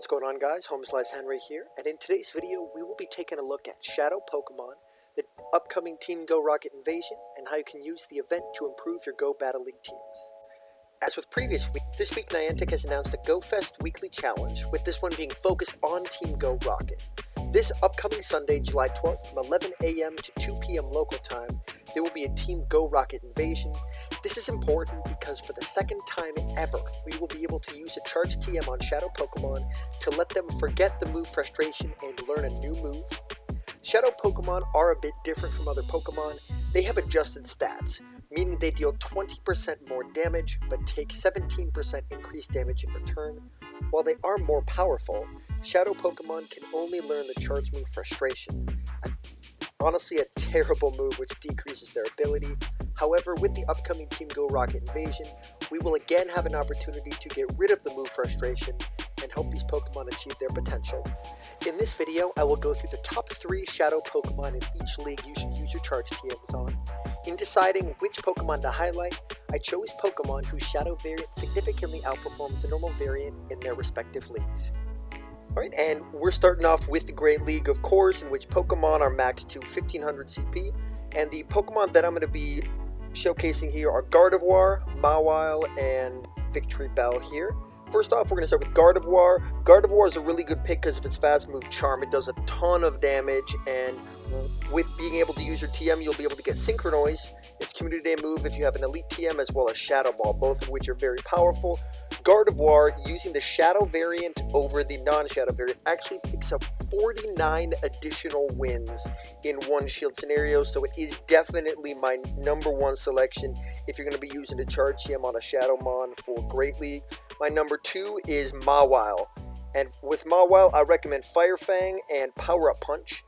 What's going on, guys? Henry here, and in today's video we will be taking a look at Shadow Pokemon, the upcoming Team Go Rocket Invasion, and how you can use the event to improve your Go Battle League teams. As with previous week, this week Niantic has announced a Go Fest weekly challenge, with this one being focused on Team Go Rocket. This upcoming Sunday, July 12th, from 11 a.m. to 2 p.m. local time, there will be a Team Go Rocket Invasion. This is important because for the second time ever, we will be able to use a Charged TM on Shadow Pokemon to let them forget the move frustration and learn a new move. Shadow Pokemon are a bit different from other Pokemon. They have adjusted stats, meaning they deal 20% more damage, but take 17% increased damage in return. While they are more powerful, Shadow Pokemon can only learn the charge move Frustration. Honestly, a terrible move which decreases their ability. However, with the upcoming Team Go Rocket Invasion, we will again have an opportunity to get rid of the move Frustration and help these Pokemon achieve their potential. In this video, I will go through the top 3 Shadow Pokemon in each league you should use your Charged TMs on. In deciding which Pokemon to highlight, I chose Pokemon whose Shadow variant significantly outperforms the normal variant in their respective leagues. Alright, and we're starting off with the Great League, of course, in which Pokemon are maxed to 1500 CP, and the Pokemon that I'm going to be showcasing here are Gardevoir, Mawile, and Victreebel here. First off, we're going to start with Gardevoir. Gardevoir is a really good pick because of its fast move Charm. It does a ton of damage, and with being able to use your TM, you'll be able to get Synchronoise. It's Community Day move if you have an Elite TM, as well as Shadow Ball, both of which are very powerful. Gardevoir, using the Shadow variant over the non-Shadow variant, actually picks up 49 additional wins in one shield scenario, so it is definitely my #1 selection if you're going to be using the Charge TM on a Shadow Mon for Great League. My number 2 is Mawile, and with Mawile, I recommend Fire Fang and Power Up Punch.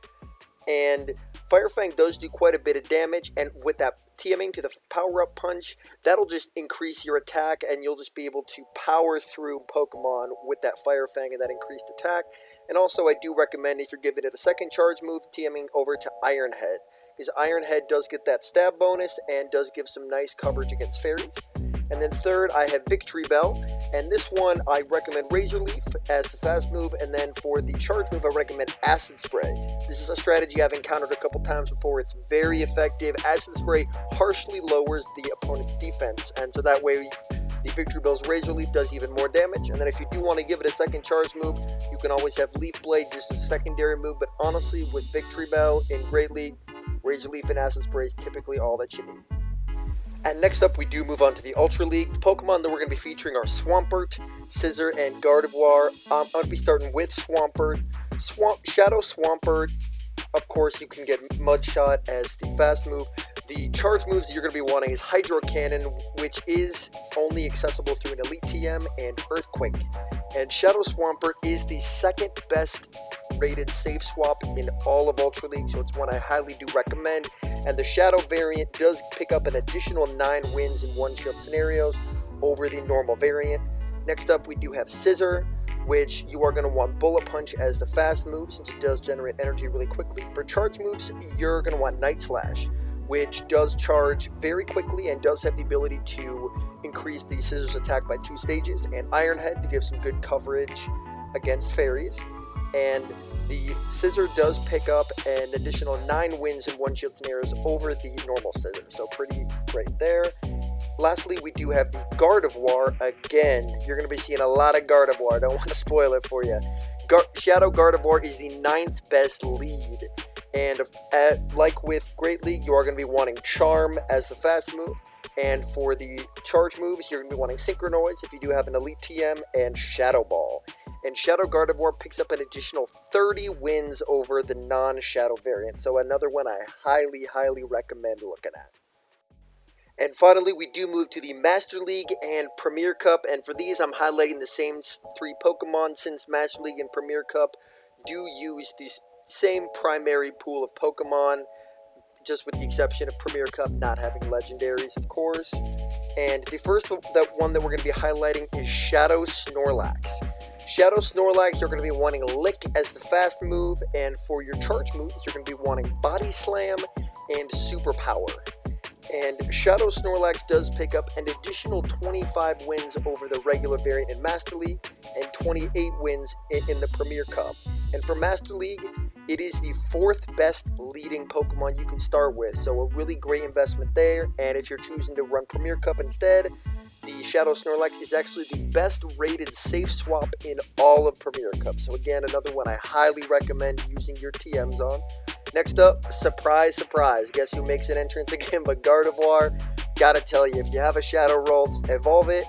And Fire Fang does do quite a bit of damage, and with that TMing to the Power Up Punch, that'll just increase your attack, and you'll just be able to power through Pokemon with that Fire Fang and that increased attack. And also, I do recommend, if you're giving it a second charge move, TMing over to Iron Head, because Iron Head does get that stab bonus and does give some nice coverage against fairies. And then third, I have Victreebel, and this one I recommend Razor Leaf as the fast move, and then for the charge move I recommend Acid Spray. This is a strategy I've encountered a couple times before. It's very effective. Acid Spray harshly lowers the opponent's defense, and so that way the Victreebel's Razor Leaf does even more damage. And then if you do want to give it a second charge move, you can always have Leaf Blade just as a secondary move, but honestly with Victreebel in Great League, Razor Leaf and Acid Spray is typically all that you need. And next up, we do move on to the Ultra League. The Pokemon that we're going to be featuring are Swampert, Scizor, and Gardevoir. I'm going to be starting with Swampert. Shadow Swampert, of course, you can get Mudshot as the fast move. The charge moves that you're going to be wanting is Hydro Cannon, which is only accessible through an Elite TM, and Earthquake. And Shadow Swampert is the second best rated safe swap in all of Ultra League, so it's one I highly do recommend. And the Shadow variant does pick up an additional 9 wins in one shield scenarios over the normal variant. Next up, we do have Scizor, which you are going to want Bullet Punch as the fast move, since it does generate energy really quickly. For charge moves, you're going to want Night Slash, which does charge very quickly and does have the ability to increase the Scizor's attack by 2 stages, and Iron Head to give some good coverage against fairies. And the Scizor does pick up an additional 9 wins in one shield scenarios over the normal Scizor, so pretty great there. Lastly, we do have the Gardevoir. Again, you're going to be seeing a lot of Gardevoir. I don't want to spoil it for you. Shadow Gardevoir is the 9th best lead, and like with Great League, you are going to be wanting Charm as the fast move. And for the charge moves, you're going to be wanting Synchronoise if you do have an Elite TM, and Shadow Ball. And Shadow Gardevoir picks up an additional 30 wins over the non-Shadow variant, so another one I highly recommend looking at. And finally, we do move to the Master League and Premier Cup, and for these I'm highlighting the same 3 Pokemon, since Master League and Premier Cup do use the same primary pool of Pokemon, just with the exception of Premier Cup not having legendaries, of course. And the first one that we're going to be highlighting is Shadow Snorlax. Shadow Snorlax, you're going to be wanting Lick as the fast move, and for your charge moves, you're going to be wanting Body Slam and Superpower. And Shadow Snorlax does pick up an additional 25 wins over the regular variant in Master League and 28 wins in the Premier Cup. And for Master League, it is the 4th best leading Pokemon you can start with, so a really great investment there. And if you're choosing to run Premier Cup instead, the Shadow Snorlax is actually the best rated safe swap in all of Premier Cup. So again, another one I highly recommend using your TMs on. Next up, surprise, surprise. Guess who makes an entrance again but Gardevoir? Gotta tell you, if you have a Shadow Ralts, evolve it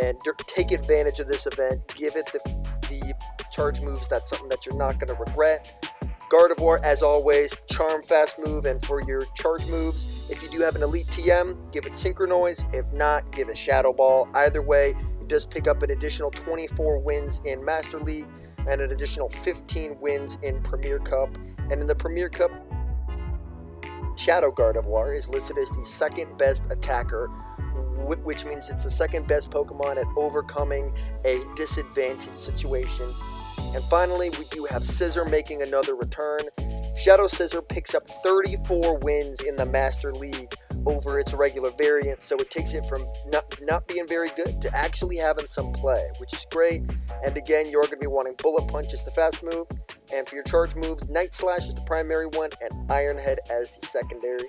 and take advantage of this event. Give it the charge moves. That's something that you're not going to regret. Gardevoir, as always, Charm Fast move, and for your charge moves, if you do have an Elite TM, give it Synchronoise. If not, give it Shadow Ball. Either way, it does pick up an additional 24 wins in Master League and an additional 15 wins in Premier Cup. And in the Premier Cup, Shadow Gardevoir is listed as the 2nd best attacker, which means it's the 2nd best Pokemon at overcoming a disadvantaged situation. And finally, we do have Scissor making another return. Shadow Scissor picks up 34 wins in the Master League over its regular variant, so it takes it from not being very good to actually having some play, which is great. And again, you're going to be wanting Bullet Punch as the fast move, and for your charge moves, Night Slash is the primary one, and Iron Head as the secondary.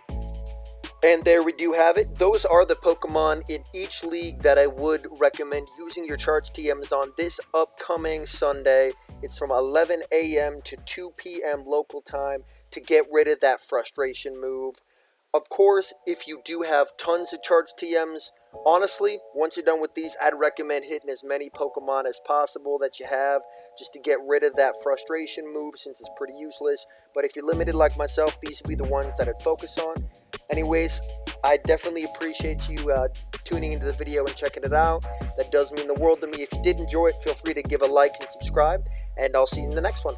And there we do have it. Those are the Pokemon in each league that I would recommend using your Charged TMs on this upcoming Sunday. It's from 11 a.m. to 2 p.m. local time to get rid of that frustration move. Of course, if you do have tons of Charged TMs, honestly, once you're done with these, I'd recommend hitting as many Pokemon as possible that you have just to get rid of that frustration move since it's pretty useless. But if you're limited like myself, these would be the ones that I'd focus on. Anyways, I definitely appreciate you tuning into the video and checking it out. That does mean the world to me. If you did enjoy it, feel free to give a like and subscribe, and I'll see you in the next one.